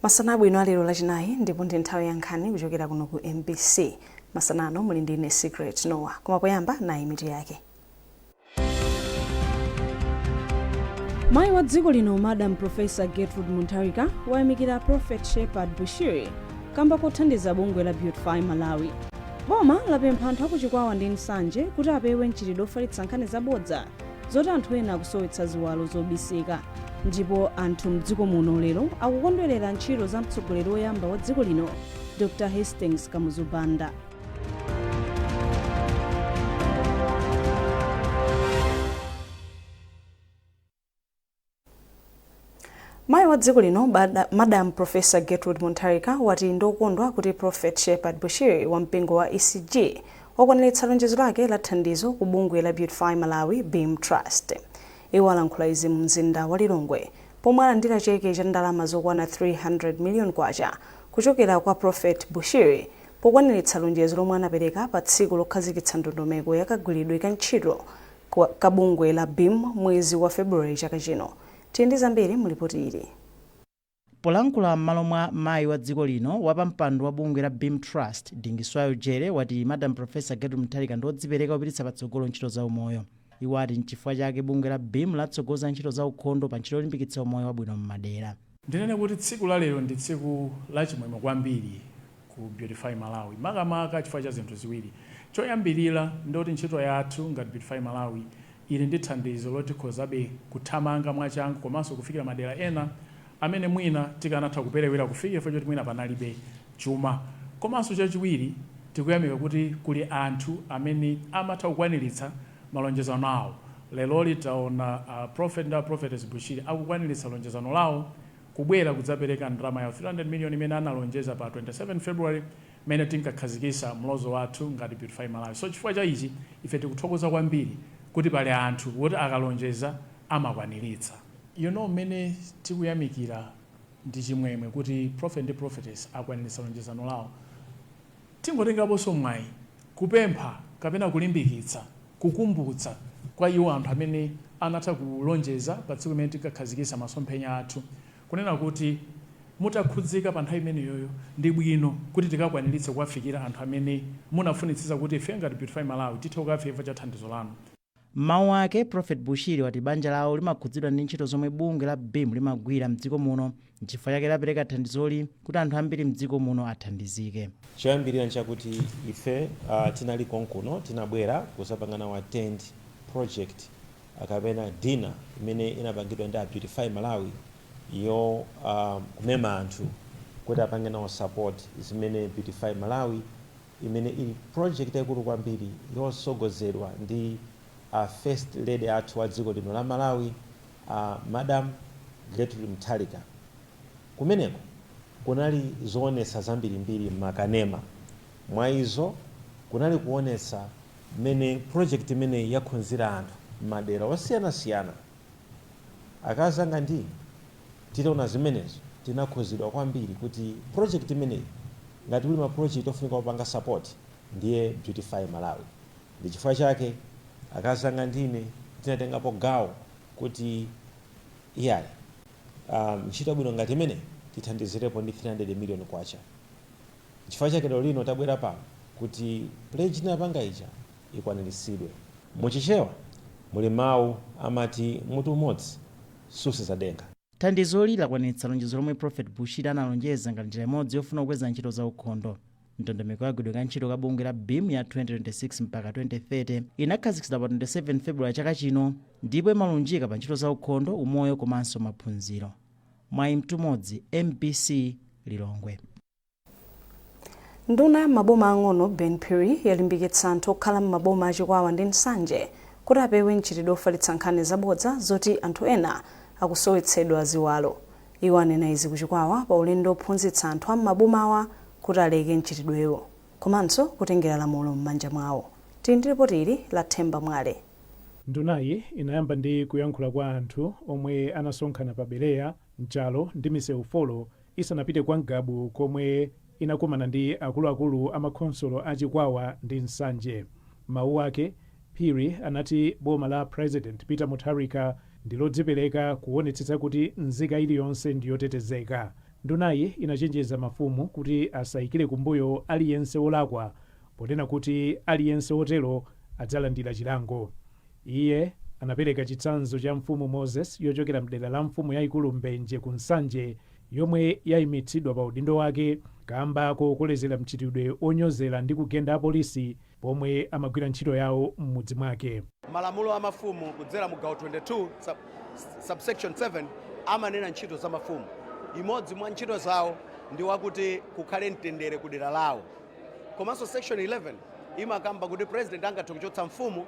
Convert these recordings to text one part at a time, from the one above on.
Masana abwino alero lachinayi ndipo ndi nthawi ya nkhani kuchokera kuno ku MBC. Masanano muli ndine Secret Noah. Koma poyamba nayi mitu yake. Mayi wa dziko lino Madam Professor Gertrude Mutharika wayamikira Prophet Shepherd Bushiri kamba kothandiza bungwe la Beautify Malawi. Boma lapempha anthu akuchikwawa ndi nsanje kuti apewe mchitidwe ofalitsa nkhani zabodza zoti anthu ena akusowetsa ziwalo zobisika. Ndipo anthu mdziko muno lero akukondwerera ntchito za mtsogoleri woyamba wa dziko lino Dr. Hastings Kamuzubanda. Mayi wa dziko lino Madam Professor Gertrude Mutharika wati ndokondwa kuti Prophet Shepherd Bushiri wa mpingo wa ECG wakwaniritsa lonjezo lake la thandizo ku bungwe la Beautify Malawi Beam Trust. Iwo alankhula izi mu mzinda wa Lilongwe pomwe alandira cheke cha ndalama zokwana 300 million kwacha kuchokera kwa Prophet Bushiri pokwaniritsa lonjezo lomwe anapereka pa tsiku lokhazikitsa ndondomeko yakagwiridwe ka ntchito ka bungwe la Beam mwezi wa February chaka chino. Tiyende zambiri mu ripoti ili. Polankhula m'malo mwa mayi wa dziko lino wapampando wa bungwe la Beam Trust Dingiswayo Jere wati Madam Professor Gertrude Mutharika ndodzipereka kupititsa patsogolo ntchito za umoyo. Iwo ati n'chifukwa chake bungwe la Beam latsogoza ntchito za ukhondo pa ntchito yolimbikitsa umoyo wabwino m'madera. Ndinene kuti tsiku la lero ndi tsiku la chimwemwe kwambiri ku Beautify Malawi. Makamaka chifukwa cha zinthu ziwiri. Choyambirira ndoti ntchito yathu ngati Beautify Malawi ili ndi thandizo lotikhozabe kuthamanga mwachangu komanso kufikira madera ena amene mwina tikanatha kuperewera kufikira chifukwa choti mwina panalibe chuma. Komanso chachiwiri tikuyamika kuti kuli anthu amene amatha kukwaniritsa malonjezano awo. Lero litaona Prophetess Bushiri akukwaniritsa lonjezano lawo kubwera kudzapereka ndalama ya 300 million imene analonjeza pa 27 February mene tinkakhazikitsa mlozo wathu ngati Beautify Malawi. So chifukwa cha ichi ife tikuthokoza kwambiri kuti pali anthu woti akalonjeza amakwaniritsa. Mene tikuyamikira ndi chimwemwe kuti Prophet ndi Prophetess akwaniritsa lonjezano lawo. Tingotengaponso mwayi kupempha kapena kulimbikitsa kukumbutsa kwa iwo anthu amene anatha kulonjeza pa tsiku limene tikakhazikitsa masomphenya athu kunena kuti mutakhudzika pa nthawi imeneyoyo ndi bwino kuti tikakwaniritse kuwafikira anthu amene munafunitsitsa kuti ife ngati Beautify Malawi tithe kukafika chifukwa cha thandizo lanu. Mawu ake Prophet Bushiri wati banja lawo limakhudzidwa ndi ntchito zomwe bungwe la Beam limagwira mdziko muno n'chifukwa chake lapereka thandizoli kuti anthu ambiri mdziko muno athandizike. Choyambirira nchakuti ife tinali konkuno tinabwera kusapangana wa attend project akapena dinner imene inapangidwa ndi Beautify Malawi yo kumema anthu kuti apange nawo support zimene Beautify Malawi imene ili project yaikulu kwambiri yosogozedwa ndi First Lady athu wa dziko lino la Malawi Madam Gertrude Mutharika. Kumeneko kunali zoonesa zambirimbiri m'makanema. Mwa izo kunali kuonesa mene project imene yakhunzira anthu madera osiyanasiyana. Akazanga ndi titaona zimenezo tinakhuzidwa kwambiri kuti project imene ngati uli ma project ofunika kupanga support ndiye Beautify Malawi. Ndi chifukwa chake akazanga ndine tinatengapo gawo kuti iyayi ntchito bwino ngati imene tithandizirepo ndi 300 million kwacha. Chifukwa chake lero lino tabwera pano kuti pledge inapanga ija ikwaniritsidwe. Muchichewa muli mawu amati mutu umodzi susizadenga. Thandizoli lakwaniritsa lonjezo lomwe Prophet Bushiri analonjeza ngati njira imodzi yofuna kukweza ntchito za ukhondo. Ndondomeko yagwidwe ka ntchito ka bungwe la Beam ya 2026 mpaka 2030 inakhazikitsidwa pa 27 February chaka chino ndipo imalunjika pa ntchito za ukhondo, umoyo komanso maphunziro. Mwayi mtumodzi MBC Lilongwe. Nduna ya maboma ang'ono Ben Phiri yalimbikitsa anthu okhala m'maboma achikwawa ndi nsanje kuti apewe mchitidwe ofalitsa nkhani zabodza zoti anthu ena akusowetsedwa ziwalo. Iwo anena izi kuchikwawa pa ulendo ophunzitsa anthu a m'mabomawa kuti aleke mchitidwewo komanso kutengera lamulo m'manja mwawo. Tili ndi ripoti ili la Themba Mwale. Ndunayi inayamba ndi kuyankhula kwa anthu omwe anasonkhana pa Bereya, Mchalo ndi Misewu Folo isanapite kwa Ngabu komwe inakumana ndi akuluakulu amakhonsolo achikwawa ndi nsanje. Mawu ake Phiri anati boma la President Peter Mutharika ndilodzipereka kuonetsetsa kuti nzika iliyonse ndiyotetezeka. ndunayi inachenjeza mafumu kuti asayikire kumbuyo aliyense wolakwa ponena kuti aliyense wotero adzalandira chilango. Iye anapereka chitsanzo cha mfumu Moses yochokera mdera la mfumu yayikulu Mbenje ku Nsanje yomwe yayimitsidwa pa udindo wake kamba kokolezera mchitidwe onyozera ndi kugenda apolisi pomwe amagwira ntchito yawo m'mudzi mwake. Malamulo a mafumu kudzera mu gawo 22 subsection 7 amanena ntchito za mafumu. Imodzi mwa ntchito zawo ndi wakuti kukhale mtendere ku dera lawo. Komanso section 11 imakamba kuti president angathe kuchotsa mfumu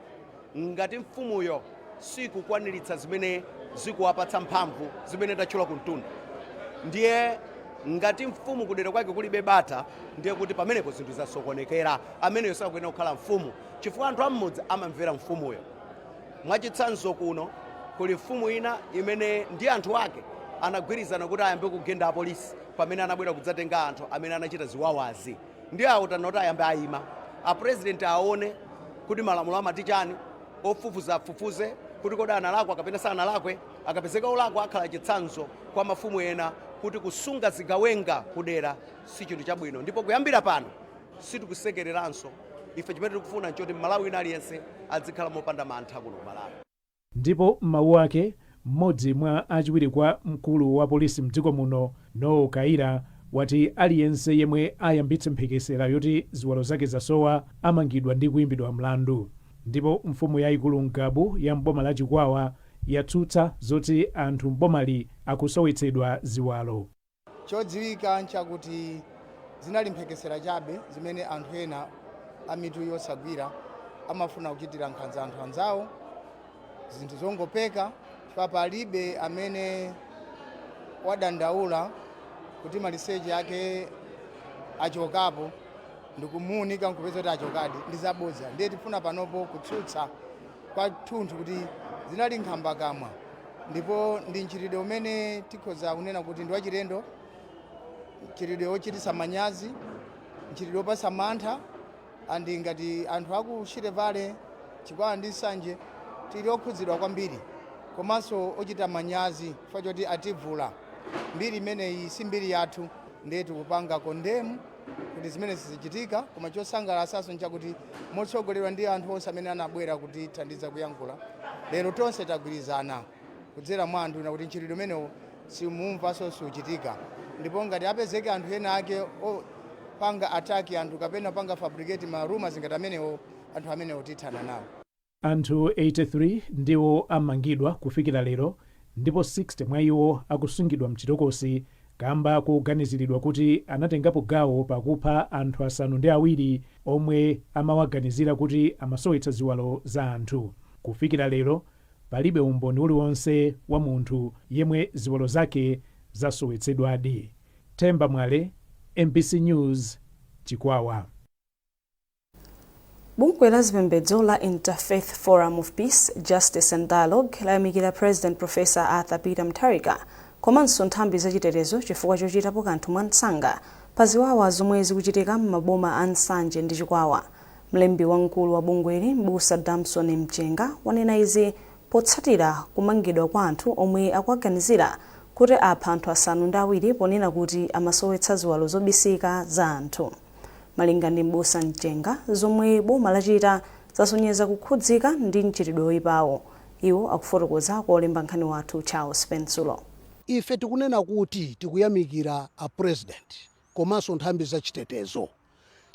ngati mfumuyo sikukwaniritsa zimene zikuwapatsa mphamvu zimene tachula ku mtunda. Ndiye ngati mfumu kudera kwake kulibe bata, ndiye kuti pamenepo zinthu zasokonekera, ameneyo sakuyenera kukhala mfumu chifukwa anthu am'mudzi amamvera mfumuyo. Mwachitsanzo kuno kuli mfumu ina imene ndi anthu ake anagwirizana kuti ayambe kugenda apolisi pamene anabwera kudzatenga anthu amene anachita ziwawazi. Ndiye awutana kuti ayambe ayima apresident aone kuti malamulo amati chani, ofufuza afufuze kuti kodi analakwa kapena sanalakwe, akapezeka olakwa akhala chitsanzo kwa mafumu ena kuti kusunga zigawenga kudera si chinthu chabwino. Ndipo kuyambira pano sitikusekereranso ife chimene tikufuna nchoti Malawi ina aliyense adzikhala mopanda mantha kuno Malawi. Ndipo m'mawu ake mmodzi mwa achiwiri kwa mkulu wa polisi mdziko muno Noah Kaira wati aliyense yemwe ayambitse mphekesera yoti ziwalo zake zasowa amangidwa ndi kuyimbidwa mlandu. Ndipo mfumu yayikulu Ngabu ya mboma la Chikwawa yatsutsa zoti anthu mbomali akusowetsedwa ziwalo. Chodziwika nchakuti zinali mphekesera chabe zimene anthu ena amitu yosagwira amafuna kuchitira nkhanza anthu anzawo, zinthu zongopeka palibe amene wadandaula kuti maliseche yake achokapo ndikumuunika nkupeza kuti achokadi ndi zabodza. Ndiye tifuna panopo kutsutsa kwa thunthu kuti zinali nkhamba kamwa, ndipo ndi mchitidwe umene tikhoza kunena kuti ndi wachilendo, mchitidwe wochititsa manyazi, mchitidwe wopatsa mantha. Andi ngati anthu aku Chitevale, Chikwawa ndi Nsanje tili okhudzidwa kwambiri komanso ochita manyazi chifukwa choti ativula. Mbiri imeneyi si mbiri yathu, ndiye tikupanga kondemu kuti zimene sizichitika, koma chosangalatsanso nchakuti motsogoleredwa ndi anthu onse amene anabwera kutithandiza kuyankhula lero tonse tagwirizana kudzera mwa anthu kuti mchitidwe umenewo simumvanso suchitika. Ndipo ngati apezeke anthu ena ake panga ataki anthu kapena panga fabricate rumors ngati amenewo, anthu amenewo tithana nawo. Anthu 83 ndiwo amangidwa kufikira lero, ndipo 60 mwa iwo akusungidwa mchitokosi kamba kuganiziridwa kuti anatengapo gawo pakupha anthu 7 omwe amawaganizira kuti amasowetsa ziwalo za anthu. Kufikira lero palibe umboni uliwonse wa munthu yemwe ziwalo zake zasowetsedwadi. Themba Mwale, MBC News, Chikwawa. Bungwe la zipembedzo la Interfaith Forum of Peace, Justice and Dialogue layamikira President Professor Arthur Peter Mutharika komanso nthambi zachitetezo chifukwa chochitapo kanthu mwansanga pa ziwawa zomwe zikuchitika m'maboma a Nsanje ndi Chikwawa. Mlembi wamkulu wa bungweli Mbusa Damson Mchenga wanena izi potsatira kumangidwa kwa anthu omwe akuwaganizira kuti apha anthu 7 ponena kuti amasowetsa ziwalo zobisika za anthu. Malinga ndi Mbusa Mchenga, zomwe boma lachita zasonyeza kukhudzika ndi mchitidwe woyipawo. Iwo akufotokoza kwa olemba nkhani wathu Charles Pensulo. Ife tikunena kuti tikuyamikira a president komanso nthambi zachitetezo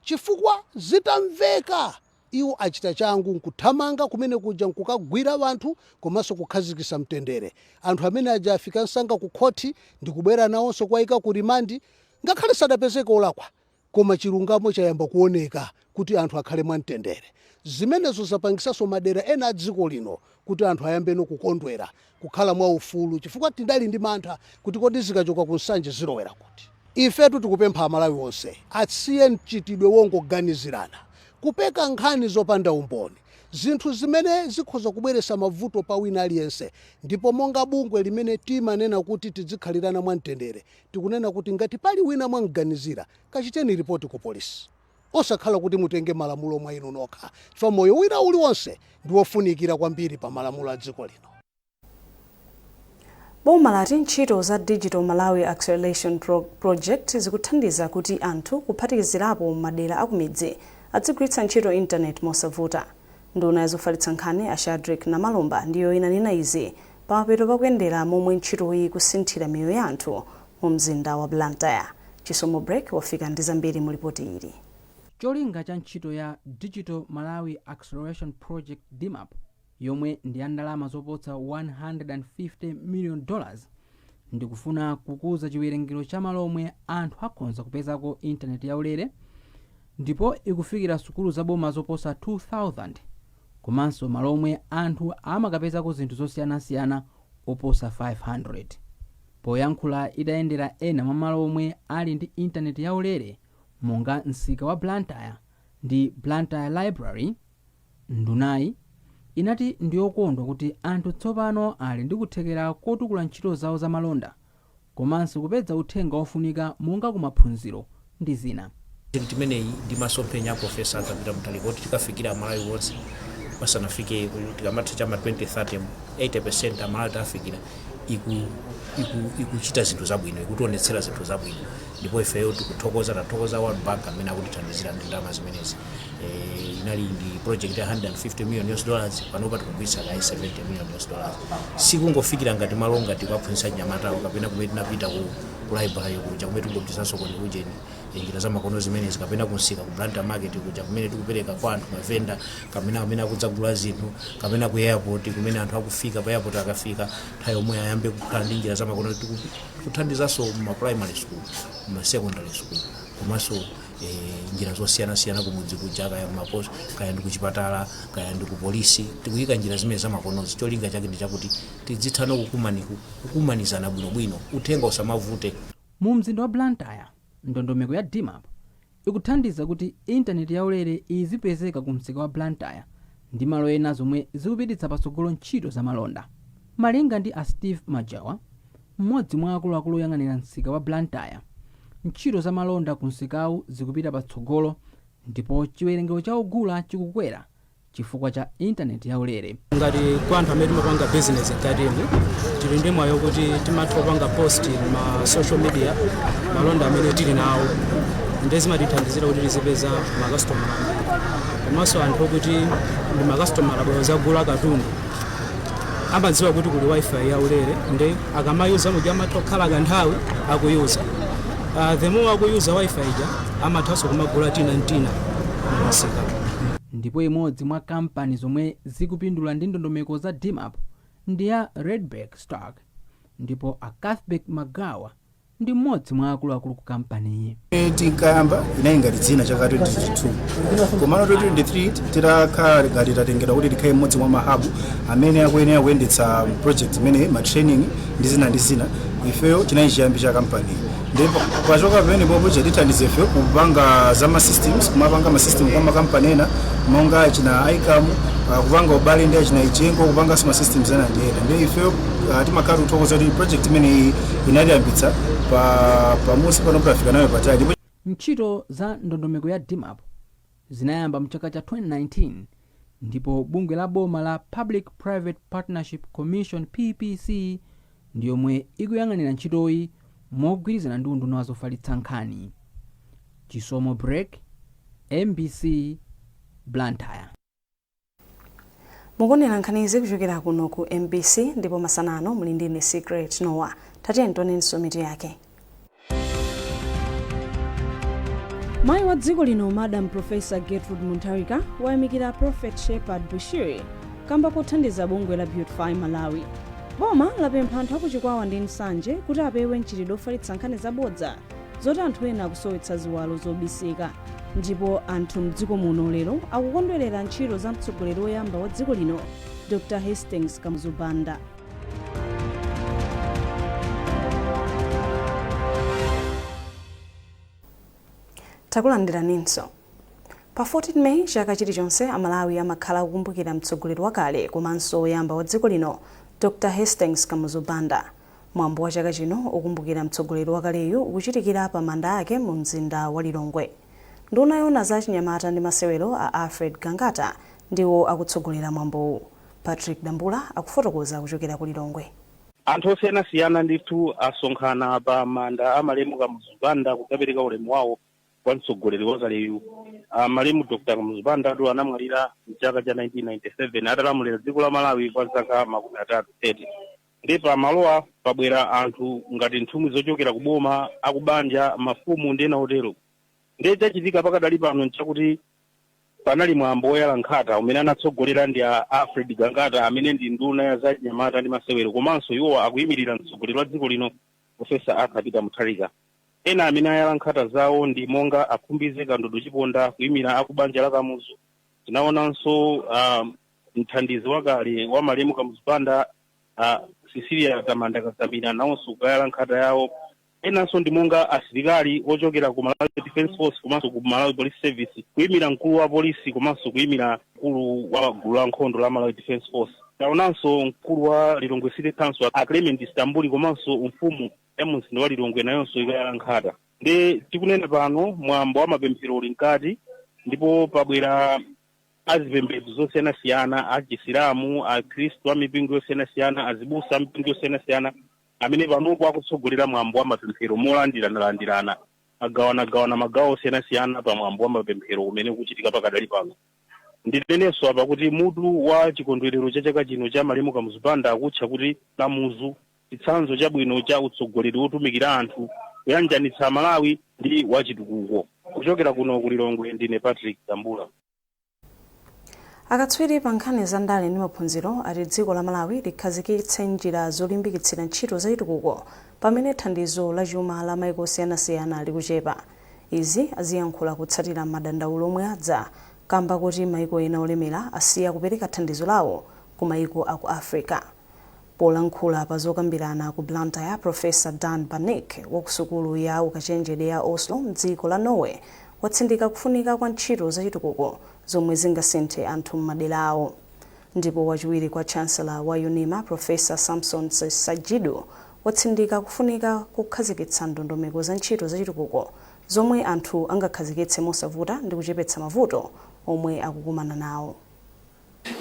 chifukwa zitamveka iwo achita changu nkuthamanga kumene kuja nkukagwira wanthu komanso kukhazikitsa mtendere. Anthu amene aja afika nsanga ku khoti ndikubwera nawonso kwayika ku rimandi ngakhale sadapezeka olakwa, koma chilungamo chayamba kuoneka kuti anthu akhale mwamtendere. Zimenezo zapangisanso madera ena a dziko lino kuti anthu ayambeno kukondwera kukhala mwa ufulu chifukwa tindali ndi mantha kuti kodi zikachoka ku Nsanje zilowera kuti. Ifetu tikupempha Amalawi onse atsiye mchitidwe wongoganizirana, kupeka nkhani zopanda umboni, zinthu zimene zikhoza kubweretsa mavuto pa wina aliyense. Ndipo monga bungwe limene timanena kuti tizikhalirana mwamtendere, tikunena kuti ngati pali wina mwamganizira kachiteni ripoti ku polisi, osakhala kuti mutenge malamulo mwa inu nokha chifukwa moyo wina uliwonse ndi wofunikira kwambiri pa malamulo a dziko lino. Boma lati ntchito za Digital Malawi Acceleration Project zikuthandiza kuti anthu kuphatikizirapo madera akumidzi adzigwiritsa ntchito internet mosavuta. Nduna yazofalitsa nkhani a Shadrack Namalomba ndiyo inanena izi pamapeto pakuyendera momwe ntchitoyi kusinthira miyoyo ya anthu mu mzinda wa Blantyre. Chisomo Break wafika ndi zambiri mu ripoti ili. Cholinga cha ntchito ya Digital Malawi Acceleration Project DMAP yomwe ndi ya ndalama zoposa $150 million ndikufuna kukuza chiwerengero cha malo omwe anthu akhoza kupezako intaneti yaulere, ndipo ikufikira sukulu za boma zoposa 2000 komanso malo omwe anthu amakapezako zinthu zosiyanasiyana oposa 500. Poyankhula idayendera ena mwa malo omwe ali ndi intaneti yaulere monga msika wa Blantyre ndi Blantyre Library, ndunayi inati ndiyokondwa kuti anthu tsopano ali ndi kuthekera kotukula ntchito zawo za malonda komanso kupeza uthenga ofunika monga kumaphunziro ndi zina. Timeneyi ndi masomphenya a Profesa akapita mutali kuti tikafikira Malawi wonse pasanafike tikamatha chama 2030 80% Malawi tafikira ikuchita zinthu zabwino, ikutionetsera zinthu zabwino, ndipo ifeyo tathokoza World Bank amene akutithandizira ndi ndalama zimenezi. Inali ndi project ya $150 million panopa tikugwiritsa ka $70 million. Sikungofikira ngati malo ngati kuphunzitsa nyamatawo kapena kumene tinapita ku library kuja kumene tikugwiritsanso kwenikuja njira za makono zimenezi kapena kunsika ku Blantyre market kuja kumene tikupereka kwa anthu mavenda kamene akudzagula zinthu kapena ku airport kumene anthu akufika pa airport akafika nthawi yomwe ayambe kukhala ndi njira za makono tikuthandizanso mu primary school, mu secondary school komanso njira zosiyanasiyana kumudzi kuja kaya mapost kaya ndi kuchipatala kaya ndi ku polisi tikuyika njira zimene za makonozi. Cholinga chake ndi chakuti tidzithana kukumanizana bwinobwino uthenga usamavute. Mu mzinda wa Blantyre ndondomeko ya DMAP ikuthandiza kuti intaneti yaulere izipezeka ku msika wa Blantyre ndi malo ena zomwe zikupititsa patsogolo ntchito za malonda. Malinga ndi a Steve Majawa, mmodzi mwa akuluakulu oyang'anira msika wa Blantyre, ntchito za malonda ku msikawu zikupita patsogolo ndipo chiwerengero cha ogula chikukwera chifukwa cha intaneti yaulere. Ngati kwa anthu amene timapanga business mkatimo tili ndi mwayo kuti timatha kupanga post ma social media malonda amene tili nawo ndi zimatithandizira kuti tizipeza makastomala komanso anthu kuti ndi makastomala bwino zagula katundu amadziwa kuti kuli wifi yaulere ndi akamayuza muja amatha kukhala kanthawi akuyuza. The more akuyuza wifi ija amathanso kumagula tina masika. Ndipo imodzi mwa kampani zomwe zikupindula ndi ndondomeko za DMAP ndi ya Redback Stock, ndipo a Cuthbert Magawa ndi mmodzi mwa akuluakulu ku kampaniyi. Tinkayamba inayi ngati dzina chaka 2022 komano 2023 titakhala ngati tatengera kuti tikhale mmodzi mwa mahabu amene akuyenera kuyendetsa project imene ma training ndi zina ifeyo tinayi chiyambi cha kampani. Ndipo pachoka pamene popo chitithandiza ifeyo kupanga za ma systems kumapanga ma system kwa makampani ena monga china ICAM kupanga ubale ndi china ichengo kupanga ma systems ena ndiye ndi ifeyo timakhala kuthokoza kuti project imene inatiyambitsa pamusi pano prafika nayo patali. Ndipo ntchito za ndondomeko ya DMAP zinayamba mchaka cha 2019 ndipo bungwe la boma la Public Private Partnership Commission PPC ndiyomwe ikuyang'anira ntchitoyi mogwirizana ndi unduna wa zofalitsa nkhani. Chisomo Break, MBC, Blantyre. Mukuonera nkhanizi kuchokera kuno ku MBC ndipo masanano muli ndi Secret Noah. Tatiyeni tionenso mitu yake. Mayi wa dziko lino Madam Professor Gertrude Muntarika wayamikira Prophet Shepherd Bushiri kamba kothandiza bungwe la Beautify Malawi. Boma lapempha anthu akuchikwawa ndi nsanje kuti apewe ntchitidwe ofalitsa nkhani zabodza zoti anthu ena akusowetsa ziwalo zobisika. Ndipo anthu mdziko muno lero akukondwerera ntchito za mtsogoleri woyamba wa dziko lino Dr. Hastings Kamuzubanda. Takulandiraninso. Pa 14 May chaka chilichonse Amalawi amakhala kukumbukira mtsogoleri wakale komanso woyamba wa dziko lino Dr. Hastings Kamuzubanda. Mwambo wa chaka chino ukumbukira mtsogoleri wakaleyu ukuchitikira pa manda ake mu mzinda wa Lilongwe. Nduna yona za chinyamata ndi masewero a Alfred Gangata ndiwo akutsogolera mwambowu. Patrick Dambula akufotokoza kuchokera ku Lilongwe. anthu osiyanasiyana ndithu asonkhana pa manda a malemu Kamuzubanda kukapereka ulemu wawo kwa mtsogoleri wa kaleyu. Malemu Dr. Kamuzubanda anamwalira mchaka cha 1997 atalamulira dziko la Malawi kwa zaka makumi atatu 30. Ndipo malowa pabwera anthu ngati nthumwi zochokera kuboma, akubanja, mafumu ndi ena otero. Ndiye chachitika pakadali pano nchakuti panali mwambo woyala nkhata umene anatsogolera ndi Alfred Gangata amene ndi nduna ya zachinyamata ndi masewero, komanso iwo akuyimirira mtsogoleri wa dziko lino Profesa Arthur Peter Mutharika. Ena amene ayala nkhata zawo ndi monga Akhumbize Kandodo Chiponda kuyimira akubanja la Kamuzu. Tinaonanso mthandizi wakale wa malemu Kamuzubanda Cecilia Tamanda Kasamira nawonso kuyala nkhata yawo. Enanso ndi monga asilikali ochokera ku Malawi Defense Force komanso ku Malawi Police Service kuyimira mkulu wa polisi komanso kuyimira mkulu wa gulu la nkhondo la Malawi Defense Force. Taonanso mkulu wa Lilongwe City Council Clement Istanbul komanso mfumu ya mzinda wa Lilongwe nayonso ikayala nkhata. Ndi tikunena pano mwambo wa mapemphero uli nkati ndipo pabwera azipembedzo zosiyanasiyana, achisilamu, akhristu a mipingo yosiyanasiyana, azibusa a mipingo yosiyanasiyana amene panopo akutsogolera mwambo wa mapemphero molandirana agawana magawo osiyanasiyana pa mwambo wa mapemphero umene kuchitika pakadali pano. Ndinenenso apa kuti mutu wa chikondwerero cha chaka chino cha malemu Kamuzubanda akutcha kuti Kamuzu, chitsanzo chabwino cha utsogoleri wotumikira anthu kuyanjanitsa Malawi ndi wachitukuko. Kuchokera kuno ku Lilongwe ndine Patrick Tambula. Akatswiri pa nkhani za ndale ndi maphunziro ati dziko la Malawi likhazikitse njira zolimbikitsira ntchito zachitukuko pamene thandizo la chuma la maiko osiyanasiyana likuchepa. Izi aziyankhula kutsatira madandaulo omwe adza kamba kuti maiko ena olemera asiya kupereka thandizo lawo ku maiko aku Africa. Polankhula pa zokambirana ku Blantyre, Profesa Dan Banik wa kusukulu ya ukachenjede ya Oslo mdziko la Norway watsindika kufunika kwa ntchito zachitukuko zomwe zingasinthe anthu m'madera awo. Ndipo wachiwiri kwa Chancellor wa UNIMA, Profesa Samson Sajidu watsindika kufunika kukhazikitsa ndondomeko za ntchito zachitukuko zomwe anthu angakhazikitse mosavuta ndi kuchepetsa mavuto omwe akukumana nawo.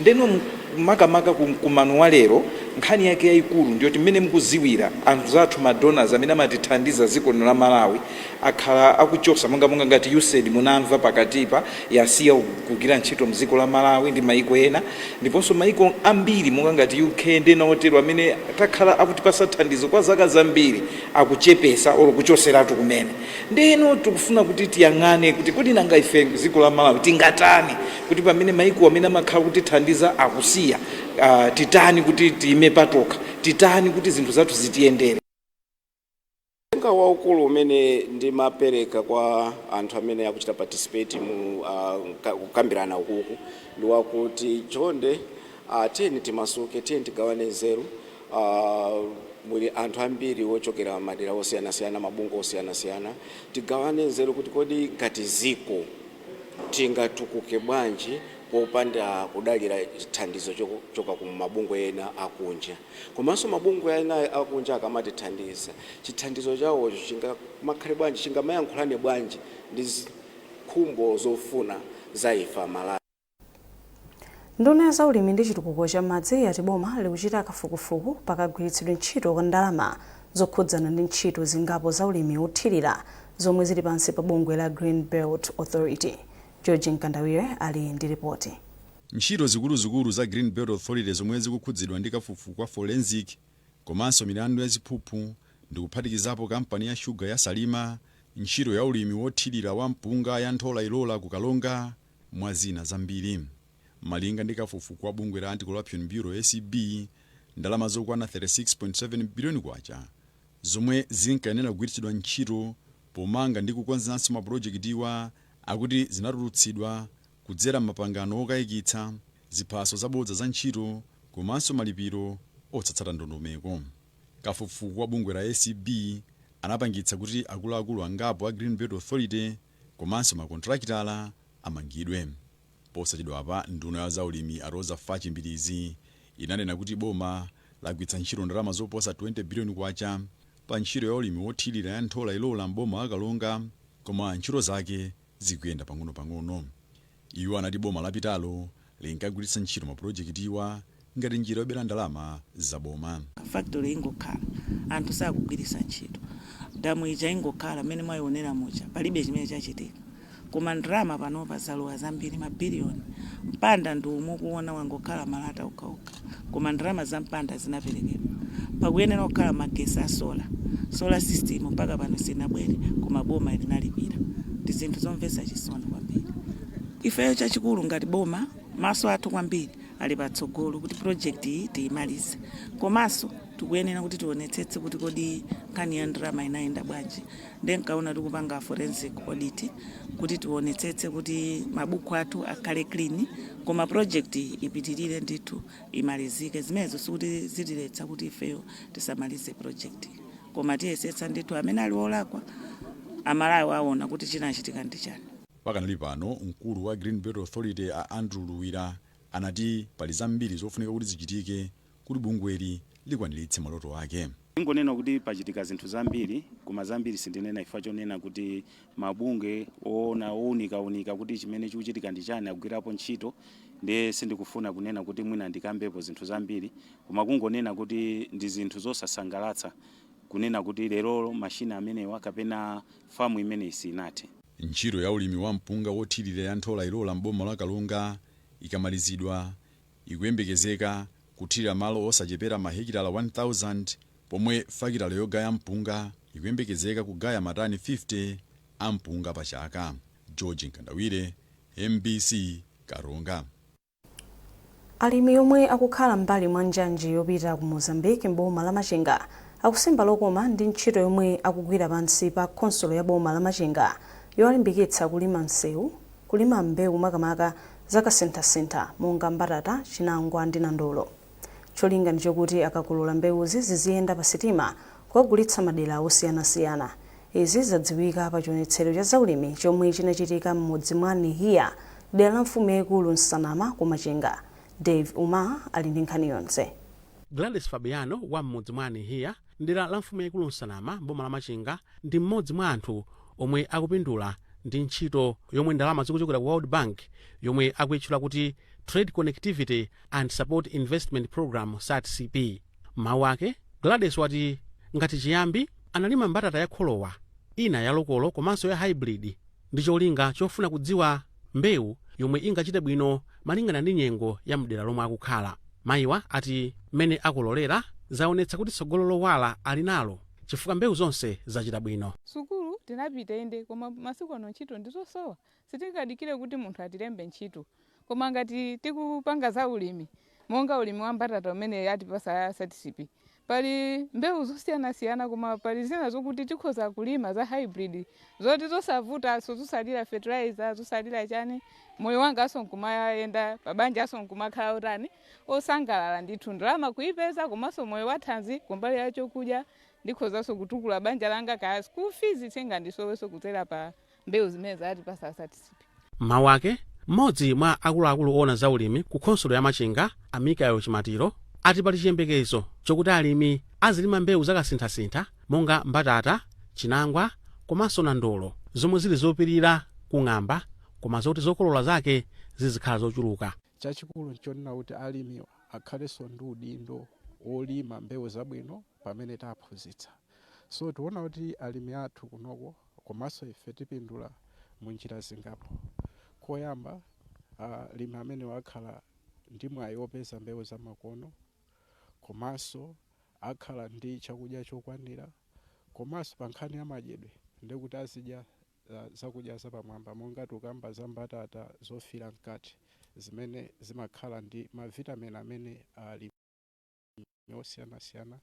Ndeno makamaka kumano wa lero nkhani yake yayikulu ndiyo timene mukuziwira anthu zathu madonors amene amatithandiza dziko la Malawi akhala akuchosa monga ngati USAID munamva pakatipa yasiya kugwira ntchito mdziko la Malawi ndi maiko ena, ndiponso maiko ambiri monga ngati UK ndi ena otero amene takhala akutipasa thandizo kwa zaka zambiri akuchepesa olo kuchoseratu kumene. Ndeno tikufuna kuti tiyang'ane kuti kodi nanga ife dziko la Malawi tingatani kuti pamene maiko amene amakhala kutithandiza akusiya titani kuti tiime patoka, titani kuti zinthu zathu zitiyendere. Nga waukulu umene ndimapereka kwa anthu amene akuchita participate mu kukambirana ukuku ndi wakuti chonde tiyeni timasuke, tiyeni tigawane nzeru. Muli anthu ambiri ochokera madera osiyanasiyana, mabungwe osiyanasiyana, tigawane nzeru kuti kodi ngati ziko tingatukuke bwanji popanda kudalira thandizo choka ku mabungwe ena akunja. Komanso mabungwe ena akunja akamatithandiza, chithandizo chawo chingamakhale bwanji, chingamayankhulane bwanji ndi nkhumbo zofuna za ifa Malawi. Nduna za ulimi ndi chitukuko cha madzi yati boma likuchita kafukufuku pakagwiritsidwe ntchito kwa ndalama zokhudzana ndi ntchito zingapo za ulimi othirira zomwe zili pansi pa bungwe la Green Belt Authority. George Nkandawire ali ndi ripoti. Ntchito zikuluzikulu za Green Belt Authority zomwe zikukhudzidwa ndi kafukufuku kwa forensic komanso milandu ya ziphuphu ndi kuphatikizapo kampani ya sugar ya Salima, ntchito ya ulimi wothirira wa mpunga ya Nthola Ilola ku Kalonga mwa zina zambiri. Malinga ndi kafukufuku wa bungwe la Anti-Corruption Bureau ACB, ndalama zokwana 36.7 biliyoni kwacha zomwe zinkayenera kugwiritsidwa ntchito pomanga ndi kukonzanso mapulojekitiwa akuti zinatulutsidwa kudzera mapangano okayikitsa ziphaso zabodza za ntchito komanso malipiro otsatsata ndondomeko. Kafukufuku wa bungwe la ACB anapangitsa kuti akuluakulu angapo a Green Belt Authority komanso makontrakitala amangidwe. Posachedwa apa nduna ya zaulimi a Rosa Fachi Mbilizi inanena kuti boma lagwiritsa ntchito ndalama zoposa 20 biliyoni kwacha pa ntchito ya ulimi wothirira ya Nthola Ilola mboma wa Kalonga, koma ntchito zake zikuyenda pang'ono-pang'ono. Iwo anati boma lapitalo linkagwiritsa ntchito mapulojekitiwa ngati njira yobera ndalama zaboma. Factory ingokhala anthu sakugwiritsa ntchito, damu ija ingokhala mmene mwayionera muja palibe chimene chachitika, koma ndalama panopa zalowa zambiri mabiliyoni. Mpanda ndi umwe kuona wangokhala malata ukauka, koma ndalama za mpanda zinaperekedwa. Pakuyenera kukhala magesi a solar system mpaka pano sinabwere, koma boma linalipira. Ndi zinthu zomvetsa chisoni kwambiri. Ifeyo chachikulu ngati boma maso athu kwambiri ali patsogolo kuti project iyi tiyimalize, komanso tikuyenera kuti tionetsetse kuti kodi nkhani ya ndalama inayenda bwanji. Ndenkaona tikupanga forensic audit kuti tionetsetse kuti mabuku athu akhale clean, koma project ipitirire ndithu imalizike. Zimenezo sikuti zitiletsa kuti ifeyo tisamalize project, koma tiyesetsa ndithu amene ali olakwa amalawi aona kuti chinachitika ndi chani. Pakanali pano mkulu wa Green Belt Authority a Andrew Luwira anati pali zambiri zofunika kuti zichitike kuti bungweli likwaniritse maloto ake. Ingonena kuti pachitika zinthu zambiri, koma zambiri sindinena ifa chonena kuti mabunge owunika kuti chimene chikuchitika ndi chani akugwirapo ntchito. Ndiye sindikufuna kunena kuti mwina ndikambepo zinthu zambiri, koma kungonena kuti ndi zinthu zosasangalatsa kunena kuti lero mashina amenewa kapena famu imene sinathe. Ntchito ya ulimi wa mpunga wothirira ya Nthola Ilola m'boma la Kalunga ikamalizidwa ikuyembekezeka kuthirira malo osachepera mahekitala 1000, pomwe fakitala yogaya mpunga ikuyembekezeka kugaya matani 50 a mpunga pa chaka. George Nkandawire, MBC Karonga. Alimi omwe akukhala mbali mwa njanji yopita ku Mozambique m'boma la Machinga akusimba lokoma ndi ntchito yomwe akugwira pansi pa konsolo ya boma la Machinga yolimbikitsa kulima msewu, kulima mbewu makamaka zakasintha monga mbatata, chinangwa ndi nandolo. Cholinga ndi chokuti akakulula mbewuzi ziziyenda pa sitima kukagulitsa madera osiyanasiyana. Izi zadziwika pa chionetsero cha zaulimi chomwe chinachitika m'mudzi mwa Nihiya, dera la mfumu yaikulu Nsanama ku Machinga. Dave Uma ali ndi nkhani yonse. Gladys Fabiano wa m'mudzi mwa Nihiya, dera la mfumu yaikulu Nsanama boma la Machinga, ndi mmodzi mwa anthu omwe akupindula ndi ntchito yomwe ndalama zikuchokera ku World Bank yomwe akuyitchula kuti Trade Connectivity and Support Investment Program SATCP. Mawu ake, Gladys wati ngati chiyambi analima mbatata ya kholowa, ina ya lokolo komanso ya hybrid, ndi cholinga chofuna kudziwa mbewu yomwe ingachite bwino malingana ndi nyengo ya mdera lomwe akukhala. Mayiwa ati mmene akulolera zaonetsa kuti tsogolo lowala ali nalo chifukwa mbewu zonse zachita bwino. Sukulu tinapita inde, koma masiku ano ntchito ndizosowa. Sitingadikire kuti munthu atilembe ntchito, koma ngati tikupanga za ulimi monga ulimi wa mbatata umene atipasa SATCP, pali mbewu zosiyanasiyana, koma pali zina zokuti tikhoza kulima za hybrid zoti zosavuta, zosalira fertilizer, zosalira chani. Moyo wanga asonkumayenda pabanja asonkumakhala utani osangalala ndithu ndalama kuipeza, komanso moyo wathanzi kumbali ya chokudya ndikhozanso kutukula banja langa ka school fees singandisoweso kudzera pa mbewu zimene zatipasa SATCP. Mawu ake, mmodzi mwa akuluakulu ona za ulimi ku khonsolo ya Machinga, Amikayo Chimatiro, ati pali chiyembekezo chokuti alimi azilima mbewu zakasintha monga mbatata, chinangwa komanso nandolo, zomwe zili zopirira kung'amba koma zoti zokolola zake zizikhala zochuluka. Chachikulu nchonena kuti alimi akhalenso ndi udindo olima mbewu zabwino pamene taphunzitsa. So tiona kuti alimi athu kunoko komanso ife tipindula mu njira zingapo. Koyamba alimi amene wakhala ndi mwayi wopeza mbewu zamakono, komanso akhala ndi chakudya chokwanira, komanso pa nkhani ya madyedwe ndikuti azidya zakudya zapamwamba monga tukamba za mbatata zofira mkati zimene zimakhala ndi mavitamini amene ali osiyanasiyana,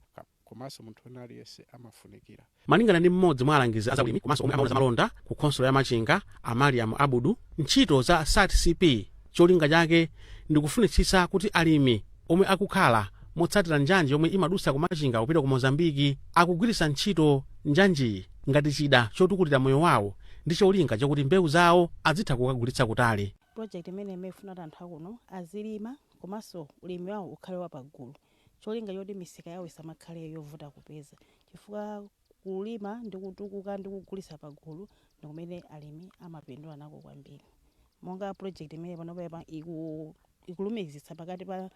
komanso munthu wina aliyense amafunikira. Malingana ndi mmodzi mwa alangizi azaulimi komanso omwe amaona zamalonda ku khonsolo ya Machinga, Amariam Abudu, ntchito za SATCP cholinga chake ndi kufunitsitsa kuti alimi omwe akukhala motsatira njanji yomwe imadusa ku Machinga kupita ku Mozambiki akugwiritsa ntchito njanjiyi ngati chida chotukulira moyo wawo ndi cholinga chakuti mbewu zawo azitha kukagulitsa kutali. Project imene imefuna kuti anthu akuno azilima komanso ulimi wawo ukhale wapagulu, cholinga choti misika yawo isamakhale yovuta kupeza, chifukwa kulima ndi kutukuka ndi kugulitsa pagulu ndi kumene alimi amapindula nako kwambiri. Monga project imene panopa ikulumikizitsa pakati pa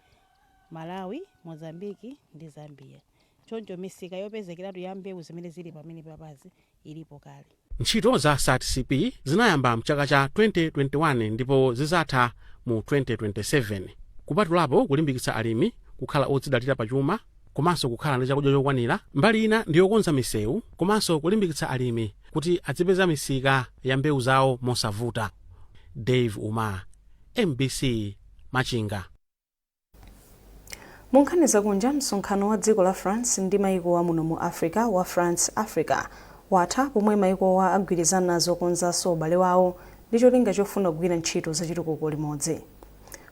Malawi, Mozambiki ndi Zambia. Choncho misika yopezekeratu ya mbewu zimene zili pamene papazi ilipo kale. Ntchito za SATCP zinayamba mchaka cha 2021 ndipo zizatha mu 2027. Kupatulapo kulimbikitsa alimi kukhala odzidalira pachuma komanso kukhala ndi chakudya chokwanira. Mbali ina ndi yokonza misewu komanso kulimbikitsa alimi kuti adzipeza misika ya mbewu zawo mosavuta. Dave Uma, MBC Machinga. Munkhani zakunja, msonkhano wa dziko la France ndi maiko wa muno mu Africa wa France Africa watha pomwe maiko wa agwirizana zokonzanso ubale wawo ndi cholinga chofuna kugwira ntchito zachitukuko limodzi.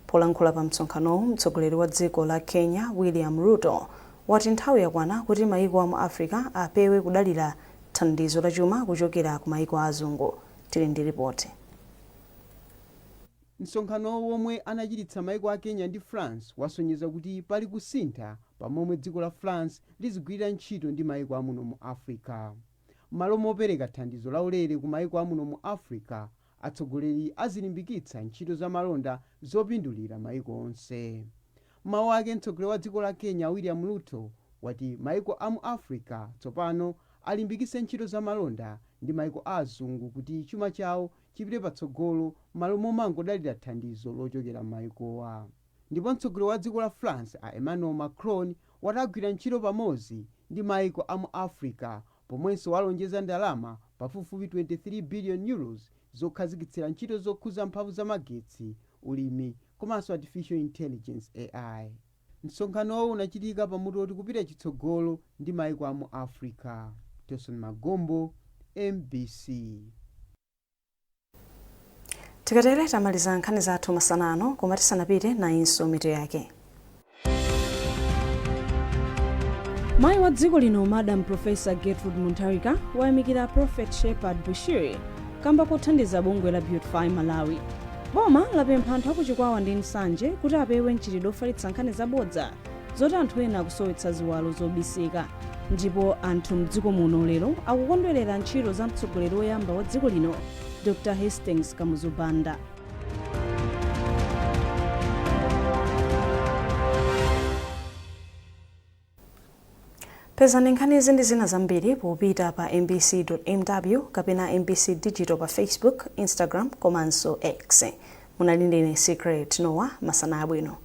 Polankhula pa msonkhanowu, mtsogoleri wa dziko la Kenya William Ruto wati nthawi yakwana kuti maiko wa mu Africa apewe kudalira thandizo la chuma kuchokera ku maiko azungu. Tili ndi ripoti. Msonkhano womwe anachititsa maiko a Kenya ndi France wasonyeza kuti pali kusintha pamomwe dziko la France lizigwirira ntchito ndi maiko amuno mu Africa. Malo mopereka thandizo laulere ku maiko amuno mu Africa, atsogoleri azilimbikitsa ntchito za malonda zopindulira maiko onse. Mawu ake mtsogoleri wa dziko la Kenya William Ruto wati maiko amu Africa tsopano alimbikitse ntchito za malonda ndi maiko azungu kuti chuma chawo chipite patsogolo malo momangodalira thandizo lochokera maikowa. Ndipo mtsogoleri wa dziko la France Emmanuel Macron watagwira ntchito pamodzi ndi maiko amu Africa pomwenso walonjeza ndalama pafupifupi 23 billion euros zokhazikitsira ntchito zokhuza mphamvu za magetsi, ulimi komanso artificial intelligence AI. Msonkhanowo unachitika pamutu oti kupita chitsogolo ndi maiko amu Africa. Toson Magombo, MBC. Tikatele tamaliza nkhani zathu masanano koma tisanapite nayinso mitu yake. Mayi wa dziko lino Madam Professor Gertrude Muntarika wayamikira Prophet Shepherd Bushiri kamba kothandiza bungwe la Beautify Malawi. Boma lapempha anthu akuchikwawa ndi nsanje kuti apewe mchitidwe ofalitsa nkhani zabodza zoti anthu ena akusowetsa ziwalo zobisika. Ndipo anthu mdziko muno lero akukondwerera ntchito za mtsogoleri woyamba wa dziko lino Dr. Hastings Kamuzubanda. Pezani nkhani izi ndi zina zambiri popita pa mbc.mw kapena MBC Digital pa Facebook, Instagram komanso X. Munali ndine Secret Noah, masana abwino.